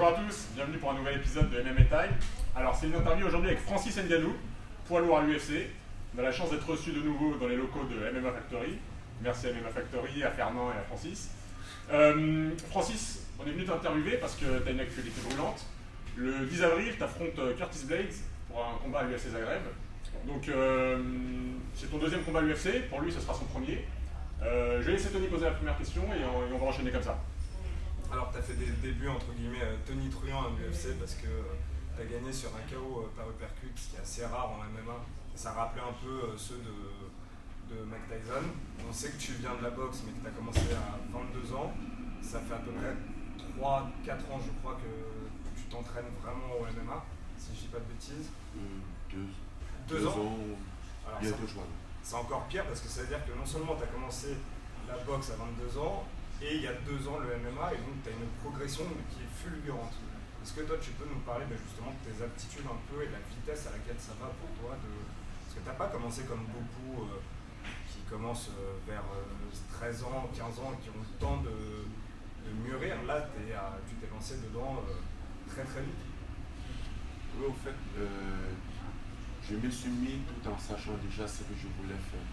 Bonjour à tous, bienvenue pour un nouvel épisode de MMA Time. Alors c'est une interview aujourd'hui avec Francis Ngannou, poids lourd à l'UFC. On a la chance d'être reçu de nouveau dans les locaux de MMA Factory. Merci à MMA Factory, à Fernand et à Francis. Francis, on est venu t'interviewer parce que tu as une actualité brûlante. Le 10 avril, tu affrontes Curtis Blades pour un combat à l'UFC Zagreb. Donc c'est ton deuxième combat à l'UFC, pour lui ce sera son premier. Je vais laisser Tony poser la première question et on va enchaîner comme ça. Alors tu as fait des débuts entre guillemets Tony Truant à l'UFC parce que tu as gagné sur un KO par uppercut, ce qui est assez rare en MMA. Ça rappelait un peu ceux de Mike Tyson. On sait que tu viens de la boxe mais que tu as commencé à 22 ans. Ça fait à peu près 3-4 ans je crois que tu t'entraînes vraiment au MMA, si je dis pas de bêtises. Deux ans. Alors, bientôt je vois. C'est encore pire parce que ça veut dire que non seulement tu as commencé la boxe à 22 ans, et il y a 2 ans le MMA, et donc tu as une progression qui est fulgurante. Est-ce que toi tu peux nous parler justement de tes aptitudes un peu et de la vitesse à laquelle ça va pour toi Parce que tu n'as pas commencé comme beaucoup qui commencent vers 13 ans, 15 ans et qui ont le temps de mûrir. Là tu t'es lancé dedans très très vite. Oui, au fait, je me suis mis tout en sachant déjà ce que je voulais faire.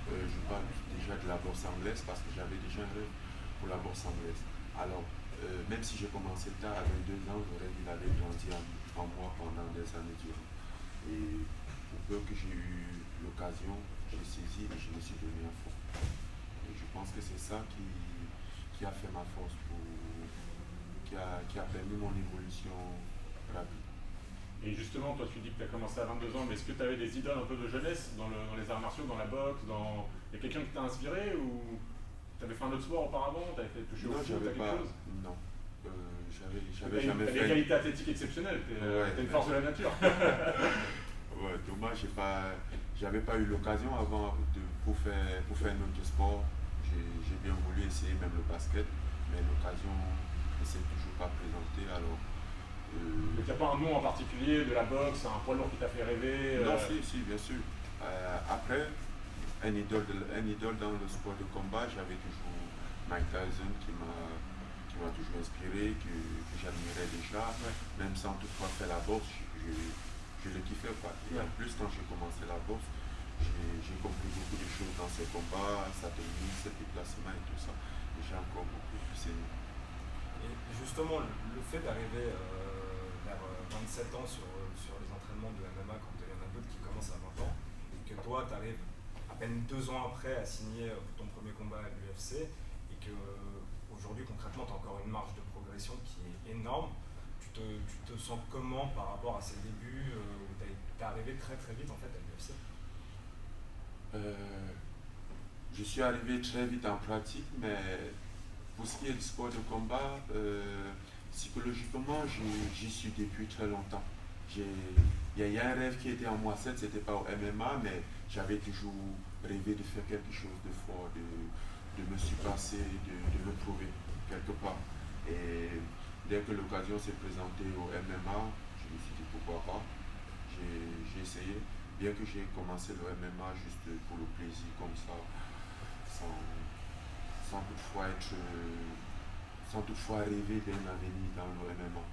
Je parle déjà de la boxe anglaise parce que j'avais déjà un rêve pour la boxe anglaise. Alors, même si j'ai commencé tard, à 22 ans, j'aurais dû l'aller grandir en moi pendant des années durant. Et pour peu que j'ai eu l'occasion, j'ai saisi et je me suis donné à fond. Et je pense que c'est ça qui a fait ma force, qui a permis mon évolution rapide. Et justement, toi tu dis que tu as commencé à 22 ans, mais est-ce que tu avais des idoles un peu de jeunesse dans les arts martiaux, dans la boxe, Il y a quelqu'un qui t'a inspiré ou tu avais fait un autre sport auparavant, tu avais fait toucher au foot, quelque chose? Non, j'avais jamais fait. Tu as des qualités athlétiques exceptionnelles, tu es une force de la nature. Ouais, dommage, j'avais pas eu l'occasion avant pour faire un autre sport. J'ai bien voulu essayer même le basket, mais l'occasion ne s'est toujours pas présentée. Alors, il n'y a pas un nom en particulier de la boxe, un poids lourd qui t'a fait rêver? Non, si, bien sûr. Après, un idole dans le sport de combat, j'avais toujours Mike Tyson qui m'a toujours inspiré, que j'admirais déjà, même sans toutefois faire la boxe, je le kiffais pas. Et en plus, quand j'ai commencé la boxe, j'ai compris beaucoup de choses dans ses combats, sa technique, ses déplacements et tout ça. Et j'ai encore beaucoup plus aimé. Et justement, le fait d'arriver vers 27 ans sur les entraînements de MMA, quand il y en a d'autres qui commencent à 20 ans, et que toi, tu arrives à peine 2 ans après à signer ton premier combat à l'UFC, et qu'aujourd'hui, concrètement, tu as encore une marge de progression qui est énorme. Tu te sens comment par rapport à ces débuts où tu es arrivé très très vite en fait à l'UFC? Je suis arrivé très vite en pratique, mais pour ce qui est du sport de combat, psychologiquement, j'y suis depuis très longtemps. Il y a un rêve qui était en moi, certes, c'était pas au MMA, mais j'avais toujours rêvé de faire quelque chose de fort, de me surpasser, de me prouver quelque part. Et dès que l'occasion s'est présentée au MMA, je me suis dit pourquoi pas. J'ai essayé, bien que j'ai commencé le MMA juste pour le plaisir comme ça, sans toutefois rêver d'un avenir dans le MMA.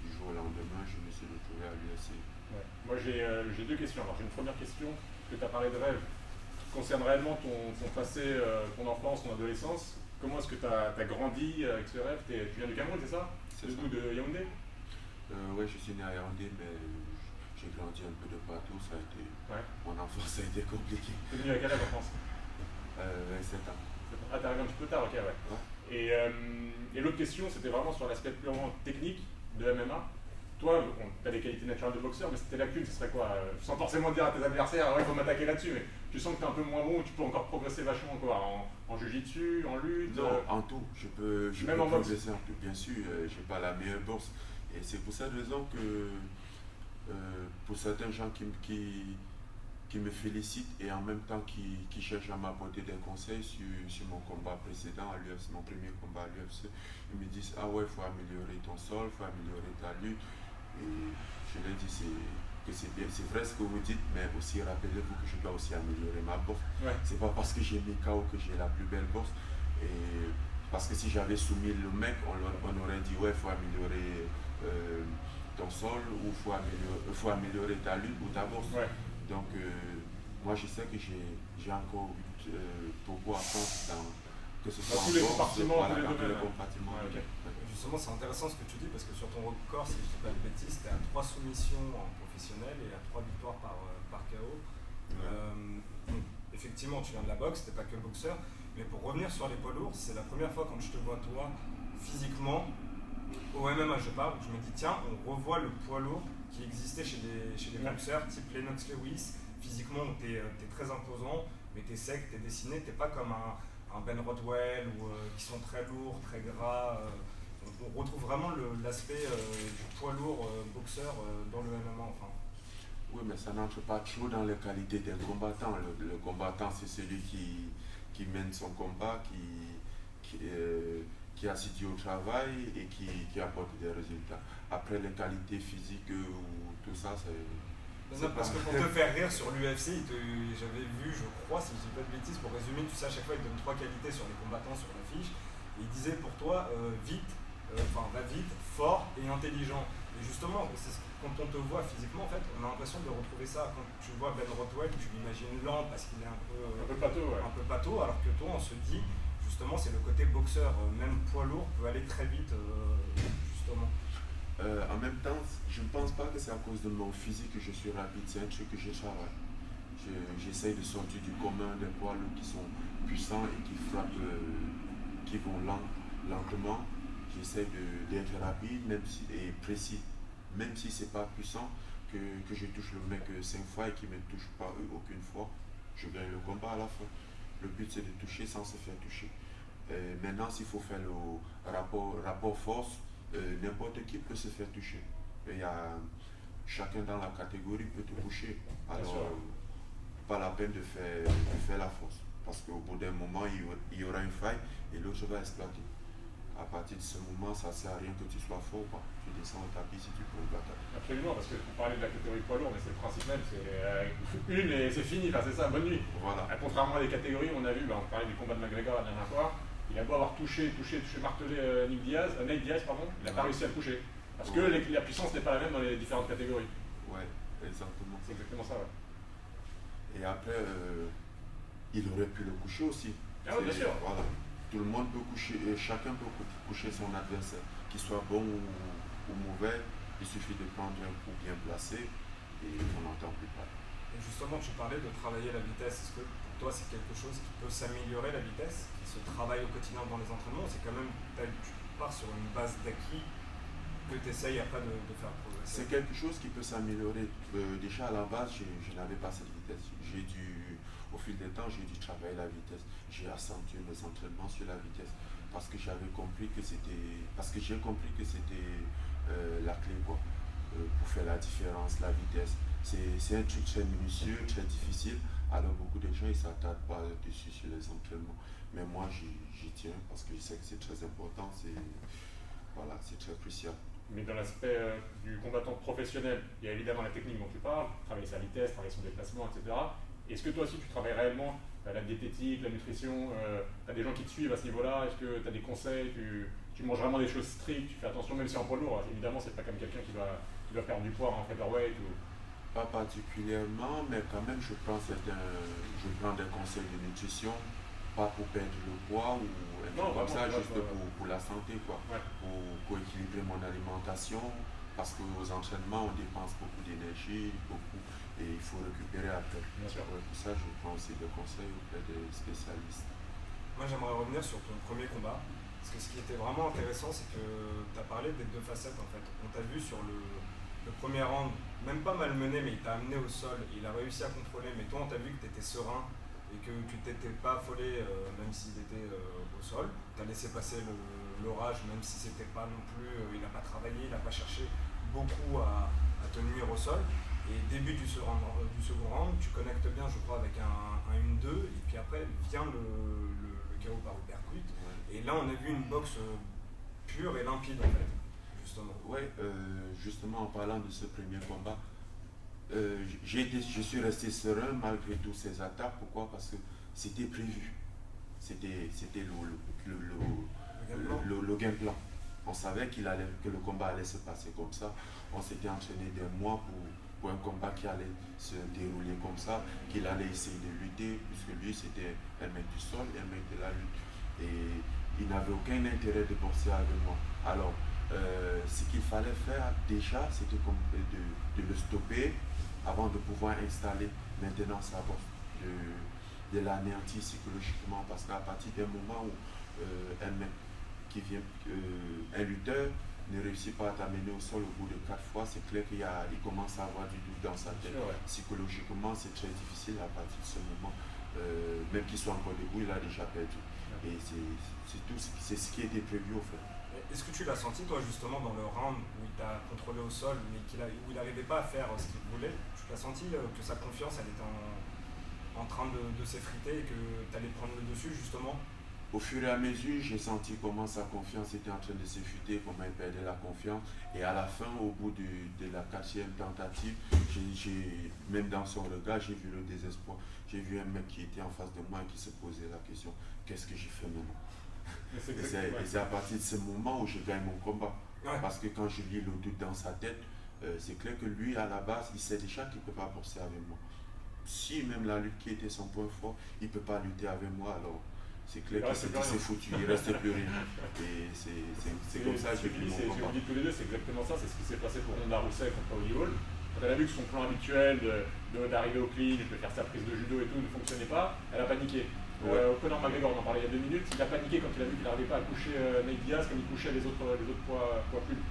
Du jour au lendemain, je me suis retrouvé à l'UFC. Ouais. Moi j'ai 2 questions. Alors j'ai une première question, que tu as parlé de rêve, qui concerne réellement ton passé, ton enfance, ton adolescence. Comment est-ce que tu as grandi avec ce rêve? Tu viens du Cameroun, c'est ça? C'est du ça. coup de Yaoundé? Oui, je suis né à Yaoundé, mais j'ai grandi un peu de partout. Mon enfance a été compliquée. Tu es venu à quel âge en France? 27 ans. Ah, t'es arrivé un petit peu tard, ok, ouais. Et l'autre question, c'était vraiment sur l'aspect purement technique de MMA. Toi, tu as des qualités naturelles de boxeur, mais tes lacunes, ce serait quoi? Sans forcément dire à tes adversaires, il faut m'attaquer là-dessus, mais tu sens que tu es un peu moins bon ou tu peux encore progresser vachement quoi, en jiu-jitsu, en lutte? Non, en tout, je peux progresser en tout. Bien sûr, je n'ai pas la meilleure boxe. Et c'est pour cette raison que pour certains gens qui me félicitent et en même temps qui cherchent à m'apporter des conseils sur mon combat précédent à l'UFC, mon premier combat à l'UFC, ils me disent ah ouais, il faut améliorer ton sol, il faut améliorer ta lutte. Et je leur dis que c'est bien, c'est vrai ce que vous dites, mais aussi rappelez-vous que je dois aussi améliorer ma boxe. Ouais. C'est pas parce que j'ai mis KO que j'ai la plus belle boxe. Et Parce que si j'avais soumis le mec, on aurait dit ouais, il faut améliorer ton sol ou faut améliorer ta lutte ou ta bourse. Ouais. Donc moi je sais que j'ai encore beaucoup à apprendre que ce soit Dans tous les bourse, compartiments, voilà, tous les dans tous les domaines. compartiments. Ouais, ok. Justement, c'est intéressant ce que tu dis parce que sur ton record, si je dis pas de bêtises, tu es à 3 soumissions en professionnel et à 3 victoires par KO. Donc, effectivement, tu viens de la boxe, t'es pas que boxeur, mais pour revenir sur les poids lourds, c'est la première fois quand je te vois toi physiquement au MMA, je parle, je me dis tiens, on revoit le poids lourd qui existait chez les boxeurs type Lennox Lewis. Physiquement, tu es très imposant, mais tu es sec, tu es dessiné, tu pas comme un Ben Rodwell ou qui sont très lourds, très gras. On retrouve vraiment l'aspect du poids lourd boxeur dans le MMA. Enfin. Oui, mais ça n'entre pas trop dans les qualités d'un combattant. Le combattant, c'est celui qui mène son combat, qui assidue au travail et qui apporte des résultats. Après, les qualités physiques ou tout ça, c'est... Non, parce que pour te faire rire sur l'UFC, j'avais vu, je crois, si je dis pas de bêtises, pour résumer, tu sais, à chaque fois, il donne 3 qualités sur les combattants sur l'affiche. Et il disait pour toi, va vite, fort et intelligent. Et justement, quand on te voit physiquement, en fait, on a l'impression de retrouver ça. Quand tu vois Ben Rothwell, tu l'imagines lent parce qu'il est un peu pâteau, alors que toi, on se dit, justement, c'est le côté boxeur, même poids lourd peut aller très vite, justement. En même temps, je ne pense pas que c'est à cause de mon physique que je suis rapide, c'est un truc que je travaille. J'essaye de sortir du commun des poids lourds qui sont puissants et qui frappent, qui vont lentement. J'essaie d'être rapide et précis, même si c'est pas puissant, que je touche le mec 5 fois et qu'il ne me touche pas aucune fois. Je gagne le combat à la fin. Le but c'est de toucher sans se faire toucher. Maintenant, s'il faut faire le rapport force, n'importe qui peut se faire toucher. Chacun dans la catégorie peut te toucher. Alors, pas la peine de faire la force. Parce qu'au bout d'un moment, il y aura une faille et l'autre va exploiter. À partir de ce moment, ça ne sert à rien que tu sois fort ou pas. Tu descends au tapis si tu peux battre. Absolument, parce que vous parlez de la catégorie poids lourd, mais c'est le principe même, c'est une et c'est fini, enfin, c'est ça, bonne nuit. Voilà. Contrairement à des catégories, on a vu, on parlait du combat de McGregor la dernière fois, il a beau avoir touché, martelé Nate Diaz, il n'a pas réussi à le toucher. Parce que la puissance n'est pas la même dans les différentes catégories. Ouais, exactement. C'est exactement ça, ouais. Et après, il aurait pu le coucher aussi. Ah oui, bien sûr. Voilà. Tout le monde peut coucher, chacun peut coucher son adversaire, qu'il soit bon ou mauvais. Il suffit de prendre un coup bien placé et on n'entend plus parler. Et justement, tu parlais de travailler la vitesse. Est-ce que pour toi, c'est quelque chose qui peut s'améliorer, la vitesse, qui se travaille au quotidien dans les entraînements? C'est quand même, tu pars sur une base d'acquis que tu essayes après de faire progresser. C'est quelque chose qui peut s'améliorer. Déjà à la base, je n'avais pas cette vitesse. Au fil du temps, j'ai dû travailler la vitesse. J'ai accentué mes entraînements sur la vitesse parce que j'ai compris que c'était la clé quoi, pour faire la différence, la vitesse. C'est un truc très minutieux, très difficile. Alors beaucoup de gens ils s'attardent pas dessus sur les entraînements. Mais moi j'y tiens parce que je sais que c'est très important, c'est très crucial. Mais dans l'aspect du combattant professionnel, il y a évidemment la technique dont tu parles, travailler sa vitesse, travailler son déplacement, etc. Est-ce que toi aussi tu travailles réellement la diététique, la nutrition, tu as des gens qui te suivent à ce niveau-là? Est-ce que tu as des conseils, tu manges vraiment des choses strictes, tu fais attention même si en poids lourd? Évidemment, c'est pas comme quelqu'un qui doit perdre du poids en featherweight ou... Pas particulièrement, mais quand même je prends des conseils de nutrition, pas pour perdre le poids ou un truc comme ça, juste pour la santé, quoi. Ouais. Pour équilibrer mon alimentation, parce qu'aux entraînements on dépense beaucoup d'énergie, et il faut récupérer après. Bien sûr. Pour ça, je prends aussi des conseils auprès des spécialistes. Moi, j'aimerais revenir sur ton premier combat, parce que ce qui était vraiment intéressant, c'est que tu as parlé des 2 facettes en fait. On t'a vu sur le premier round, même pas malmené, mais il t'a amené au sol, il a réussi à contrôler, mais toi on t'a vu que tu étais serein et que tu t'étais pas affolé même s'il était au sol. Tu as laissé passer l'orage, même si c'était pas non plus, il n'a pas travaillé, il n'a pas cherché beaucoup à te nuire au sol. Et début du second round, tu connectes bien, je crois, avec un 1-2, et puis après vient le KO par uppercut. Ouais. Et là, on a vu une boxe pure et limpide, en fait, justement. Oui, justement, en parlant de ce premier combat, je suis resté serein malgré toutes ces attaques. Pourquoi? Parce que c'était prévu. C'était le game plan. On savait que le combat allait se passer comme ça. On s'était entraîné des mois pour un combat qui allait se dérouler comme ça, qu'il allait essayer de lutter, puisque lui c'était un mec du sol et un mec de la lutte. Et il n'avait aucun intérêt de boxer avec moi. Alors, ce qu'il fallait faire déjà, c'était de le stopper avant de pouvoir installer maintenant sa boxe, de l'anéantir psychologiquement, parce qu'à partir d'un moment où un mec qui vient, un lutteur ne réussit pas à t'amener au sol au bout de 4 fois, c'est clair qu'il commence à avoir du doute dans sa tête. Ouais. Psychologiquement, c'est très difficile à partir de ce moment. Même qu'il soit encore debout, il a déjà perdu. Et c'est ce qui était prévu au fait. Est-ce que tu l'as senti toi justement dans le round où il t'a contrôlé au sol mais où il n'arrivait pas à faire ce qu'il voulait? Tu l'as senti que sa confiance elle était en train de s'effriter et que tu allais prendre le dessus justement? Au fur et à mesure, j'ai senti comment sa confiance était en train de s'effriter, comment il perdait la confiance. Et à la fin, au bout de la 4e tentative, même dans son regard, j'ai vu le désespoir. J'ai vu un mec qui était en face de moi et qui se posait la question, qu'est-ce que j'ai fait maintenant? Et c'est à partir de ce moment où je gagne mon combat. Ouais. Parce que quand je lis le doute dans sa tête, c'est clair que lui, à la base, il sait déjà qu'il ne peut pas boxer avec moi. Si même la lutte qui était son point fort, il ne peut pas lutter avec moi, alors c'est clair que c'est foutu, il ne restait plus rien. Et c'est comme ça que j'ai pris mon combat. Vous dites tous les deux, c'est exactement ça, c'est ce qui s'est passé pour Ronda Rousset contre Hollywood. Quand elle a vu que son plan habituel d'arriver au clinch, de faire sa prise de judo et tout ne fonctionnait pas, elle a paniqué. Ouais. Conor McGregor, on en parlait il y a 2 minutes, il a paniqué quand il a vu qu'il n'arrivait pas à coucher Nate Diaz comme il couchait les autres poids plumes.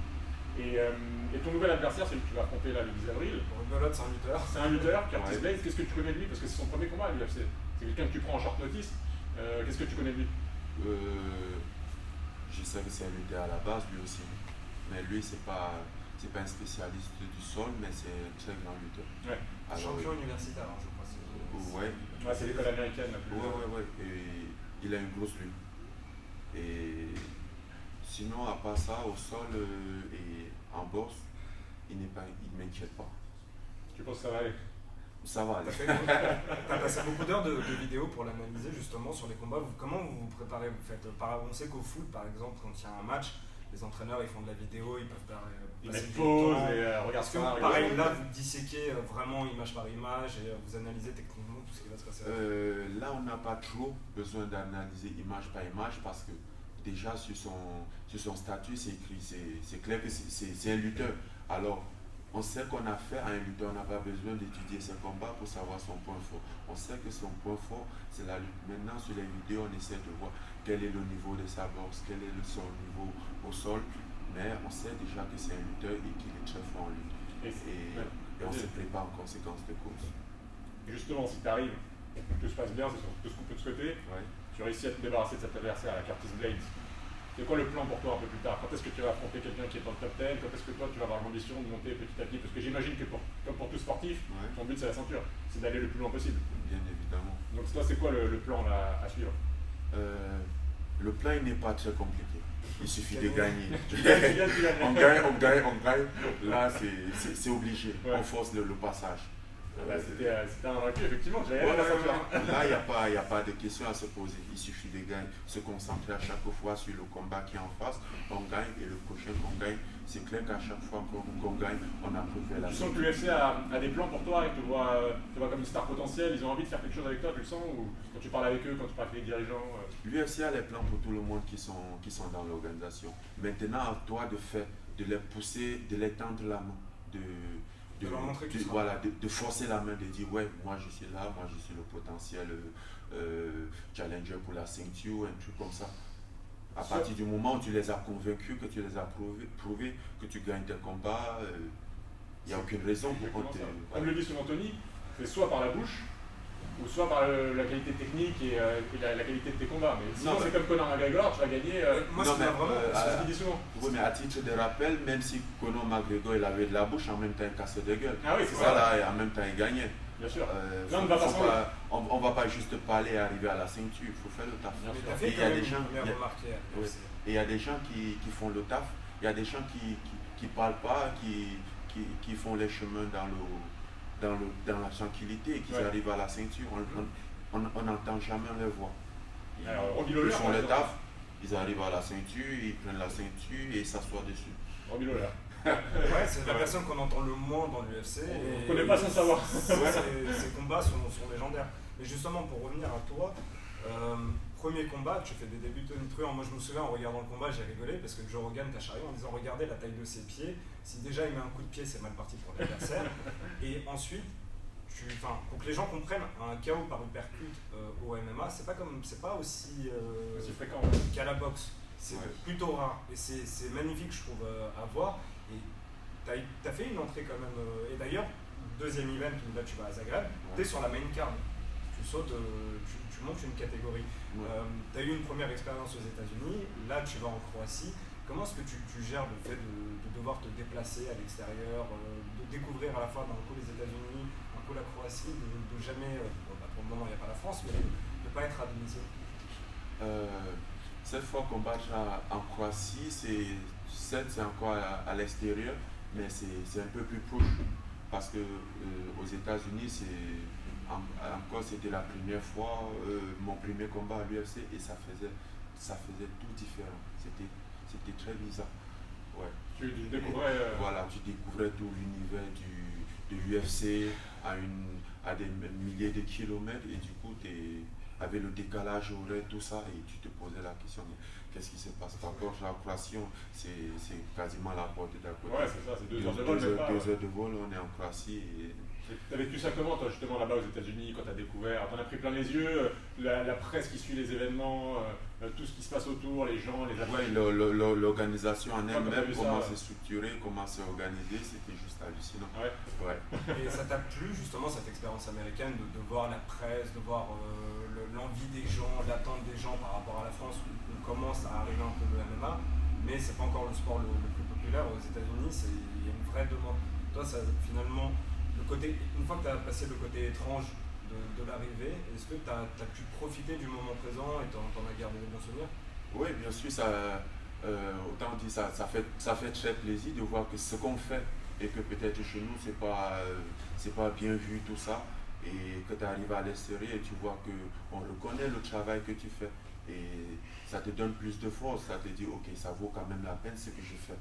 Et ton nouvel adversaire, celui que tu vas affronter là le 10 avril, Belote, c'est un lutteur. c'est un lutteur, Curtis Ouais. Blades. Qu'est-ce que tu connais de lui? Parce que c'est son premier combat à l'UFC. C'est quelqu'un que tu prends en short notice. Qu'est-ce que tu connais de lui? Je sais que c'est un lutteur à la base, lui aussi. Mais lui, c'est pas un spécialiste du sol, mais c'est un très grand lutteur. Ouais. Alors, Champion universitaire, hein, je crois. ouais. Ouais, c'est l'école américaine la plus. Ouais. Et il a une grosse lutte. Et sinon, à part ça, au sol et en boxe, il ne m'inquiète pas. Tu penses que ça va aller? Ça va aller. T'as passé beaucoup d'heures de vidéos pour l'analyser justement sur les combats. Comment vous vous préparez? Vous faites, on sait qu'au foot, par exemple, quand il y a un match, les entraîneurs ils font de la vidéo, ils peuvent Ils passer mettent du pause temps. et regarde Est-ce que ça. pareil là, vous disséquez vraiment image par image et vous analysez techniquement tout ce qui va se passer? Là, on n'a pas trop besoin d'analyser image par image parce que déjà sur son statut, c'est écrit, c'est clair que c'est un lutteur. Alors, on sait qu'on a affaire à un lutteur, on n'a pas besoin d'étudier ses combats pour savoir son point fort. On sait que son point fort, c'est la lutte. Maintenant, sur les vidéos, on essaie de voir quel est le niveau de sa boxe, quel est son niveau au sol. Mais on sait déjà que c'est un lutteur et qu'il est très fort en lutte. Et on se prépare en conséquence de cause. Justement, si tu arrives, tout se passe bien, c'est tout ce qu'on peut te souhaiter. Ouais. Tu réussis à te débarrasser de cet adversaire, la Curtis Blades. C'est quoi le plan pour toi un peu plus tard? Quand est-ce que tu vas affronter quelqu'un qui est dans le top 10? Quand est-ce que toi tu vas avoir l'ambition de monter petit à petit? Parce que j'imagine que comme pour tout sportif, Ouais. ton but c'est la ceinture, c'est d'aller le plus loin possible. Bien évidemment. Donc toi c'est quoi le plan là, à suivre? Le plan il n'est pas très compliqué. Il suffit de gagner. Tu gagnes. On gagne. Là, c'est obligé. Ouais. On force le passage. C'était un vaincu, effectivement. J'avais la ceinture. Là, il n'y a pas de question à se poser. Il suffit de gagner, se concentrer à chaque fois sur le combat qui est en face. On gagne et le prochain, on gagne. C'est clair qu'à chaque fois qu'on gagne, on a prouvé la Tu sens que l'UFC a des plans pour toi, ils te voient comme une star potentielle, ils ont envie de faire quelque chose avec toi, tu le sens? Ou quand tu parles avec eux, quand tu parles avec les dirigeants L'UFC a les plans pour tout le monde qui sont dans l'organisation. Maintenant, à toi de les pousser, de les tendre la main, de leur montrer que tu seras voilà, de forcer la main, de dire ouais, moi je suis là, moi je suis le potentiel challenger pour la ceinture, un truc comme ça. À partir du moment où tu les as convaincus, que tu les as prouvé que tu gagnes tes combats, il n'y a aucune raison pour qu'on te... Comme le dit souvent Tony, c'est soit par la bouche, ou soit par la qualité technique et la qualité de tes combats. Mais sinon, c'est comme Conor McGregor, tu vas gagner. Moi, ce qui m'a vraiment. C'est ce qu'il dit souvent. Oui, mais à titre de rappel, même si Conor McGregor il avait de la bouche, en même temps il cassait de gueule. Ah oui, c'est voilà, ça. Et en même temps il gagnait. Bien sûr. Là, on ne va pas juste parler et arriver à la ceinture, il faut faire le taf. Et il y a des gens, il y a des gens qui font le taf, il y a des gens qui parlent pas, qui font les chemins dans la tranquillité et qui arrivent à la ceinture. On n'entend jamais leur voix. Alors, ils font le taf, ils arrivent à la ceinture, ils prennent la ceinture et s'assoient dessus. Robbie Lawler. Ouais, c'est la personne qu'on entend le moins dans l'UFC. On ne connaît pas sans savoir. Ces combats sont légendaires. Et justement, pour revenir à toi, premier combat, tu fais des débuts tonitruants. Moi, je me souviens en regardant le combat, j'ai rigolé parce que Joe Rogan t'a charrié en disant regardez la taille de ses pieds. Si déjà il met un coup de pied, c'est mal parti pour l'adversaire. Et ensuite, pour que les gens comprennent, un KO par uppercut au MMA, c'est pas aussi fréquent qu'à la boxe. C'est plutôt rare. Et c'est magnifique, je trouve, à voir. Et t'as fait une entrée quand même. Et d'ailleurs, deuxième event, là tu vas à Zagreb, t'es sur la main card. Tu sautes, tu montes une catégorie. T'as eu une première expérience aux États-Unis, là tu vas en Croatie. Comment est-ce que tu gères le fait de devoir te déplacer à l'extérieur, de découvrir à la fois d'un coup les États-Unis, un coup la Croatie, de jamais, pour le moment il n'y a pas la France, mais de ne pas être à domicile? Cette fois combattre en Croatie, c'est encore à l'extérieur, mais c'est un peu plus proche parce que aux États-Unis, encore c'était la première fois, mon premier combat à l'UFC et ça faisait tout différent. C'était très bizarre. Ouais. Tu découvrais. Voilà, tu découvrais tout l'univers de l'UFC à des milliers de kilomètres et du coup, avec le décalage horaire, tout ça, et tu te posais la question, qu'est-ce qui se passe? Par rapport à la Croatie, c'est quasiment la porte d'à côté. Ouais, c'est ça, c'est 2 heures de vol. 2 heures de vol, on est en Croatie. Tu as vécu ça comment, toi, justement, là-bas aux États-Unis, quand tu as découvert? Tu en as pris plein les yeux, la presse qui suit les événements, tout ce qui se passe autour, les gens, les athlètes. Oui, l'organisation en elle-même, comment c'est structuré, comment c'est organisé, c'était juste hallucinant. Ouais. Et ça t'a plu, justement, cette expérience américaine, de voir la presse, de voir l'envie des gens, l'attente des gens par rapport à la France, où on commence à arriver un peu le MMA, mais c'est pas encore le sport le plus populaire aux États-Unis, il y a une vraie demande. Toi, ça, finalement, une fois que tu as passé le côté étrange de l'arrivée, est-ce que tu as pu profiter du moment présent et t'en as gardé des bons souvenirs? Oui, bien sûr, autant dire ça fait très plaisir de voir que ce qu'on fait et que peut-être chez nous c'est pas bien vu tout ça et que tu arrives à l'extérieur et tu vois qu'on reconnaît le travail que tu fais et ça te donne plus de force, ça te dit ok, ça vaut quand même la peine ce que je fais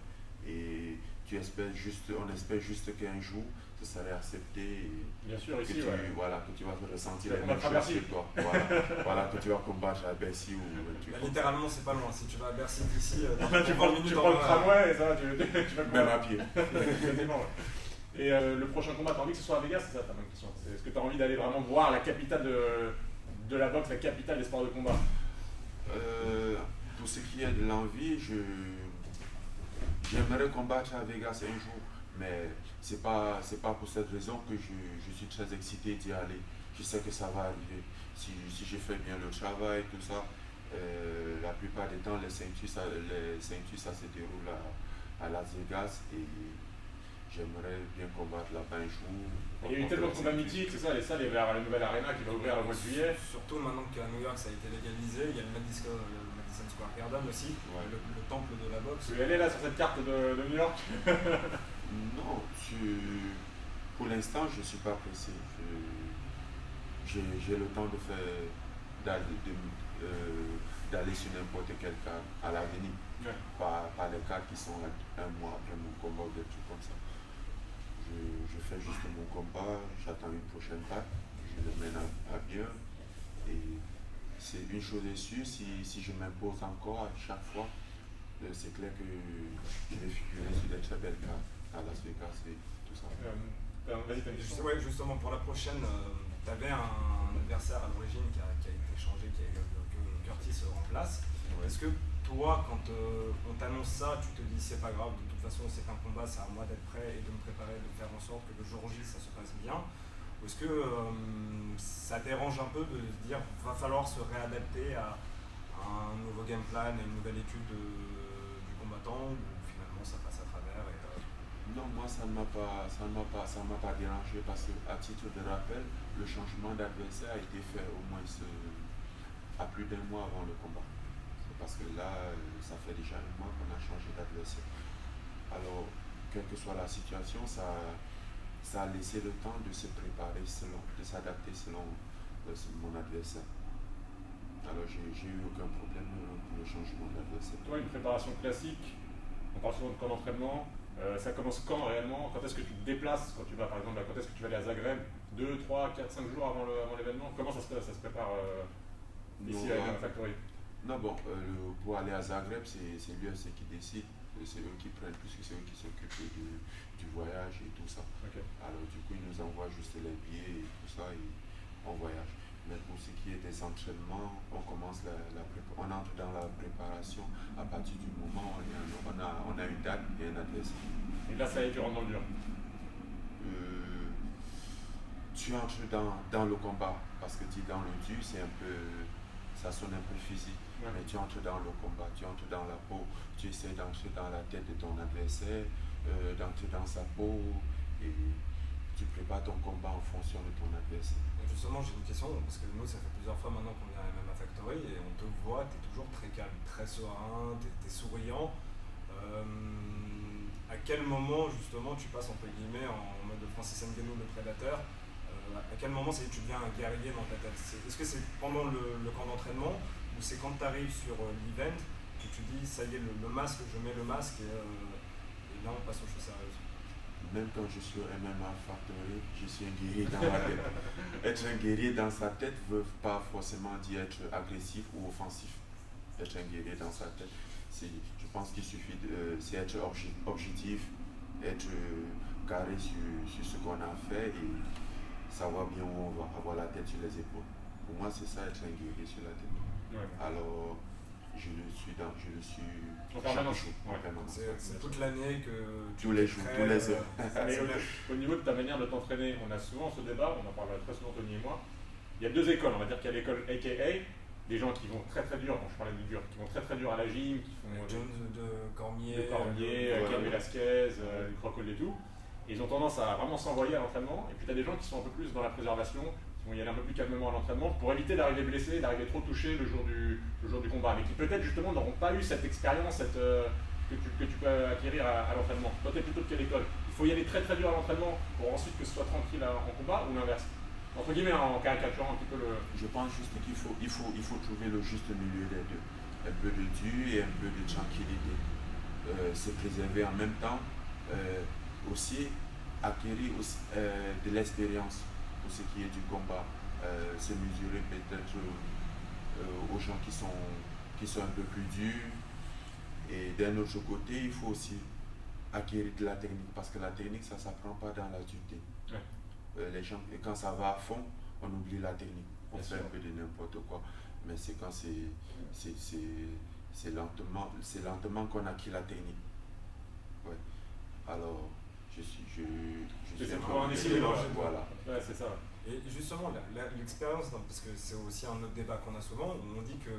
et on espère juste qu'un jour ce serait accepté. Bien sûr, ici, que tu vas ressentir la même chose que toi. Voilà, que tu vas combattre à Bercy ou littéralement, c'est pas loin. Si tu vas à Bercy d'ici, tu prends le tramway et ça, tu vas même à pied. Et le prochain combat, tu as envie que ce soit à Vegas? C'est ça ta bonne question. Est-ce que tu as envie d'aller vraiment voir la capitale de la boxe, la capitale des sports de combat? Pour ce qui est de l'envie, j'aimerais combattre à Vegas un jour, mais c'est pas pour cette raison que je suis très excité d'y aller. Je sais que ça va arriver. Si je fais bien le travail, tout ça, la plupart des temps, les ceintures, ça se déroule à Las Vegas et j'aimerais bien combattre là-bas un jour. Il y a eu tellement de combats mythiques, c'est ça, les salles, il va y avoir la nouvelle arena qui va ouvrir le mois de juillet. Surtout maintenant qu'à New York ça a été légalisé, il y a le Madison Square Garden aussi, le temple de la boxe. Tu veux aller là sur cette carte de New York? Non, pour l'instant je ne suis pas pressé. J'ai le temps d'aller sur n'importe quel cadre à l'avenir, pas les cadres qui sont un mois après mon combat ou des trucs comme ça. Je fais juste mon combat, j'attends une prochaine date, je le mène à bien et c'est une chose est sûre, si je m'impose encore à chaque fois, c'est clair que je vais figurer sur des très belles cartes à Las Vegas et tout ça. Vas-y, t'as une question. Ouais, justement, pour la prochaine, tu avais un adversaire à l'origine qui a été changé, que Curtis remplace. Ouais. Est-ce que toi, quand on t'annonce ça, tu te dis c'est pas grave, de toute façon c'est un combat, c'est à moi d'être prêt et de me préparer, de faire en sorte que le jour J ça se passe bien? Ou est-ce que ça dérange un peu de se dire va falloir se réadapter à un nouveau game plan, à une nouvelle étude du combattant, ou finalement ça passe à travers Non, moi ça ne m'a pas dérangé parce qu'à titre de rappel, le changement d'adversaire a été fait au moins à plus d'un mois avant le combat. Parce que là, ça fait déjà un mois qu'on a changé d'adversaire. Alors, quelle que soit la situation, ça a laissé le temps de se préparer de s'adapter selon mon adversaire. Alors j'ai eu aucun problème pour le changement d'adversaire. Toi, une préparation classique, on parle souvent de camp d'entraînement, ça commence quand réellement? Quand est-ce que tu te déplaces? Quand tu vas par exemple, quand est-ce que tu vas aller à Zagreb? 2, 3, 4, 5 jours avant l'événement? Comment ça se prépare ici à MMA Factory? Non, bon, pour aller à Zagreb, c'est l'UFC qui décide. C'est eux qui prennent, puisque c'est eux qui s'occupent du voyage et tout ça. Okay. Alors du coup, ils nous envoient juste les billets et tout ça et on voyage. Mais pour ce qui est des entraînements, on commence on entre dans la préparation à partir du moment où on a une date et un adversaire. Et là, ça y est, tu rentres dans le dur. Tu entres dans le combat, parce que tu es dans le dur, ça sonne un peu physique. Ouais. Mais tu entres dans le combat, tu entres dans la peau, tu essaies d'entrer dans la tête de ton adversaire, d'entrer dans sa peau et tu prépares ton combat en fonction de ton adversaire. Justement, j'ai une question, parce que nous, ça fait plusieurs fois maintenant qu'on est à MMA Factory et on te voit, tu es toujours très calme, très serein, tu es souriant. À quel moment, justement, tu passes entre guillemets en mode Francis Ngannou, le prédateur? À quel moment tu deviens un guerrier dans ta tête? Est-ce que c'est pendant le camp d'entraînement ou c'est quand tu arrives sur l'event que tu dis ça y est, le masque, je mets le masque et là on passe aux choses sérieuses? Même quand je suis au MMA Factory, je suis un guerrier dans ma tête. Être un guerrier dans sa tête ne veut pas forcément dire être agressif ou offensif. Être un guerrier dans sa tête, je pense qu'il suffit c'est être objectif, être carré sur ce qu'on a fait et savoir bien où on va, avoir la tête sur les épaules. Pour moi, c'est ça, être un guerrier sur la tête. Ouais. Alors, je le suis en permanence. C'est toute l'année que tous les jours, tous les heures. Mais au niveau de ta manière de t'entraîner, on a souvent ce débat, on en parle très souvent Tony et moi. Il y a deux écoles, on va dire qu'il y a l'école AKA, des gens qui vont très très dur, bon, je parlais du dur, qui vont très très dur à la gym, qui font de Cormier, Cain Velasquez, du Crocodile et tout. Et ils ont tendance à vraiment s'envoyer à l'entraînement. Et puis tu as des gens qui sont un peu plus dans la préservation, qui vont y aller un peu plus calmement à l'entraînement pour éviter d'arriver blessé, d'arriver trop touché le jour du combat. Mais qui peut-être justement n'auront pas eu cette expérience que tu peux acquérir à l'entraînement. Toi, tu es plutôt de quelle école? Il faut y aller très très dur à l'entraînement pour ensuite que ce soit tranquille en combat ou l'inverse? Entre guillemets, en caricaturant un petit peu le... Je pense juste qu'il faut trouver le juste milieu des deux. Un peu de dur et un peu de tranquillité. Se préserver en même temps. Aussi acquérir de l'expérience pour ce qui est du combat, se mesurer peut-être aux gens qui sont un peu plus durs. Et d'un autre côté, il faut aussi acquérir de la technique, parce que la technique, ça ne s'apprend pas dans la dureté. Ouais. Les gens, quand ça va à fond, on oublie la technique. On fait un peu de n'importe quoi. Mais c'est quand c'est lentement qu'on acquiert la technique. Ouais. Alors, je suis un essai, voilà. Ouais, c'est ça. Et justement, l'expérience, parce que c'est aussi un autre débat qu'on a souvent, on dit que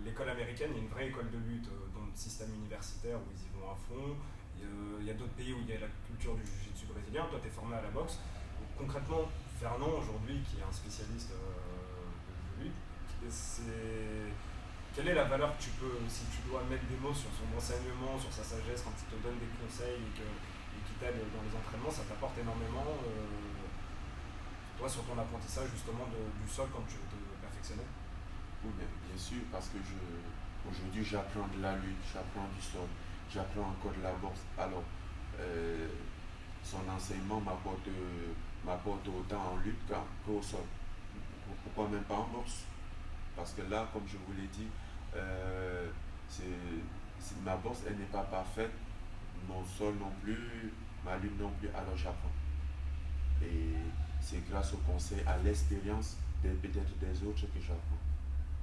l'école américaine est une vraie école de lutte dans le système universitaire où ils y vont à fond. Il y a d'autres pays où il y a la culture du jiu-jitsu brésilien. Toi, tu es formé à la boxe. Donc, concrètement, Fernand, aujourd'hui, qui est un spécialiste de lutte, quelle est la valeur que tu peux, si tu dois mettre des mots sur son enseignement, sur sa sagesse, quand il te donne des conseils et qui t'aide dans les entraînements, ça t'apporte énormément, toi, sur ton apprentissage justement du sol quand tu veux te perfectionner? Oui, bien sûr, parce que aujourd'hui j'apprends de la lutte, j'apprends du sol, j'apprends encore de la boxe. Alors, son enseignement m'apporte autant en lutte qu'au sol. Pourquoi même pas en boxe? Parce que là, comme je vous l'ai dit, ma boxe, elle n'est pas parfaite, mon sol non plus, ma lutte non plus, alors j'apprends. Et c'est grâce au conseil, à l'expérience peut-être des autres que j'apprends.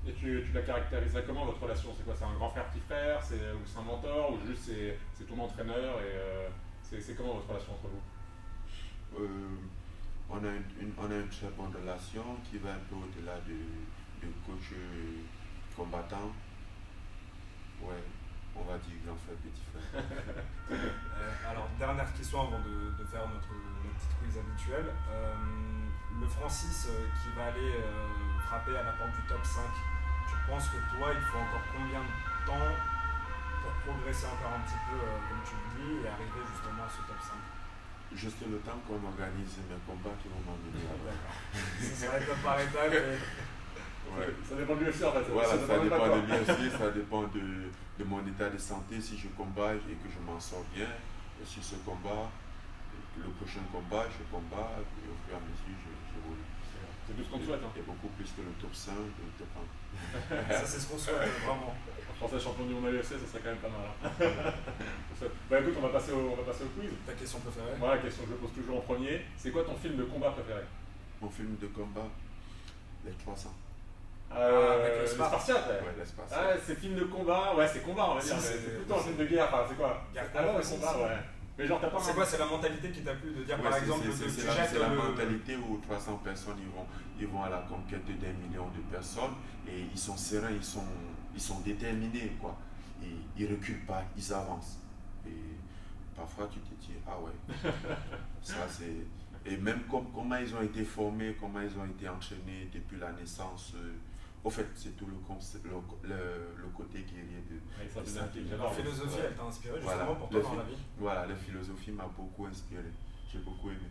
Et tu la caractériserais comment, votre relation? C'est quoi? C'est un grand frère, petit frère? C'est un mentor? Ou juste c'est ton entraîneur? Et c'est comment votre relation entre vous? On a une très bonne relation qui va un peu au-delà de coach combattant. Ouais, on va dire grand frère, petit frère. Alors, dernière question avant de faire notre petite quiz habituelle. Le Francis qui va aller frapper à la porte du top 5, tu penses que toi, il faut encore combien de temps pour progresser encore un petit peu, comme tu le dis, et arriver justement à ce top 5? Juste le temps qu'on organise mes combats qui vont m'emmener là-bas. D'accord. Ça va être par étapes. Ouais. Ça dépend de l'UFC en fait. Voilà, ça même pas dépend toi. de l'UFC, ça dépend de mon état de santé. Si je combats et que je m'en sors bien, et sur ce combat, le prochain combat, je combats et au fur et à mesure, j'évolue. C'est tout ce qu'on te souhaite. Hein. Et beaucoup plus que le top 5, le top 1. Ça, c'est ce qu'on souhaite, vraiment. Un Français champion du monde à l'UFC, ça serait quand même pas mal. Hein. Bah écoute, on va passer au quiz. Ta question préférée? Voilà, la question que je pose toujours en premier. C'est quoi ton film de combat préféré? Mon film de combat, les 300. Avec les Spartiates, ouais. Ouais, l'espace. Ah, c'est film de combat, ouais, c'est combat, on va dire. Si, C'est c'est- plutôt un film de guerre, enfin, c'est quoi? Guerre Ah ouais, aussi, combat, si. ouais. Mais genre, t'as pas C'est quoi, c'est la mentalité qui t'a plu de dire Ouais, par exemple que tu c'est jettes la le- mentalité où 300 personnes ils vont à la conquête d'un million de personnes et ils sont sereins, ils sont déterminés quoi. Et ils reculent pas, ils avancent. Et parfois tu te dis ah ouais, ça c'est. Et même comment ils ont été formés, comment ils ont été entraînés depuis la naissance. Au fait, c'est tout le côté guerrier de. Ouais, ça, de c'est ça. un La philosophie, elle t'a inspiré Voilà. justement pour toi dans la vie? Voilà, la philosophie m'a beaucoup inspiré. J'ai beaucoup aimé.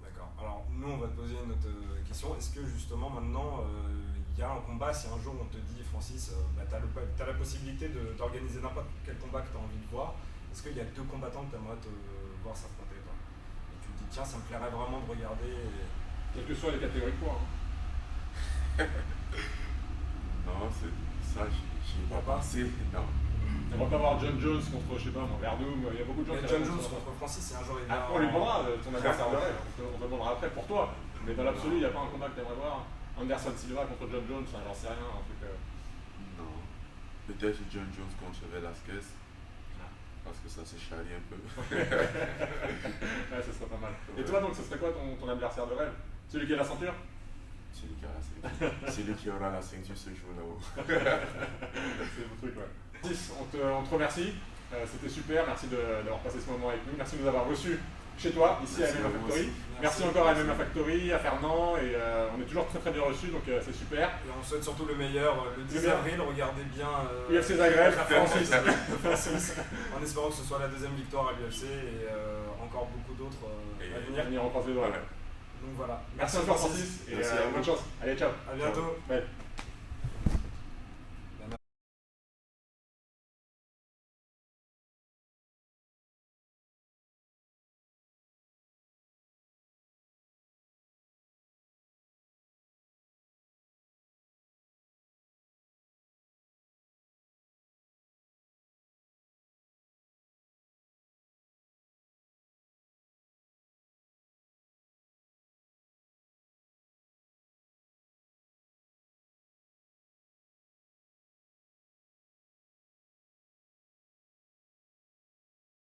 D'accord. Alors, nous, on va te poser une autre question. Est-ce que justement, maintenant, il y a un combat, si un jour on te dit, Francis, tu as la possibilité d'organiser n'importe quel combat que tu as envie de voir, est-ce qu'il y a deux combattants que tu aimerais te voir s'affronter, toi? Et tu te dis, tiens, ça me plairait vraiment de regarder. Quelles que soient les catégories de poids. Hein. Non, c'est ça, j'y ai pas pensé. Non. T'aimerais pas voir John Jones contre, je sais pas, Verdum, il y a beaucoup de gens Mais qui John répondent Jones sur ça. contre Francis, c'est un jour il Après, on lui demandera ton adversaire de rêve, on te demandera après pour toi. Mais dans l'absolu, il n'y a pas un combat que t'aimerais voir. Anderson Silva contre John Jones, j'en sais rien, un truc. Non. Peut-être John Jones contre Velasquez. Parce que ça se charrie un peu. Ouais, ça serait pas mal. Et toi, donc, ce serait quoi ton adversaire de rêve? Celui qui a la ceinture? Celui qui a la ceinture. Celui qui aura la ceinture ce jour là-haut. C'est mon truc, ouais. On te remercie. C'était super. Merci d'avoir passé ce moment avec nous. Merci de nous avoir reçus chez toi, ici Merci à MMA à vous Factory. aussi. Merci encore à MMA Factory, à Fernand. Et on est toujours très très bien reçus, donc c'est super. Et on souhaite surtout le meilleur. Le 10 meilleur. avril, regardez bien UFC Zagreb, la Francis. Francis, en espérant que ce soit la deuxième victoire à l'UFC et encore beaucoup d'autres à venir. Venir en croiser les doigts. Donc voilà. Merci encore Francis et Merci à vous. bonne chance. Allez, ciao. À bientôt. Ouais.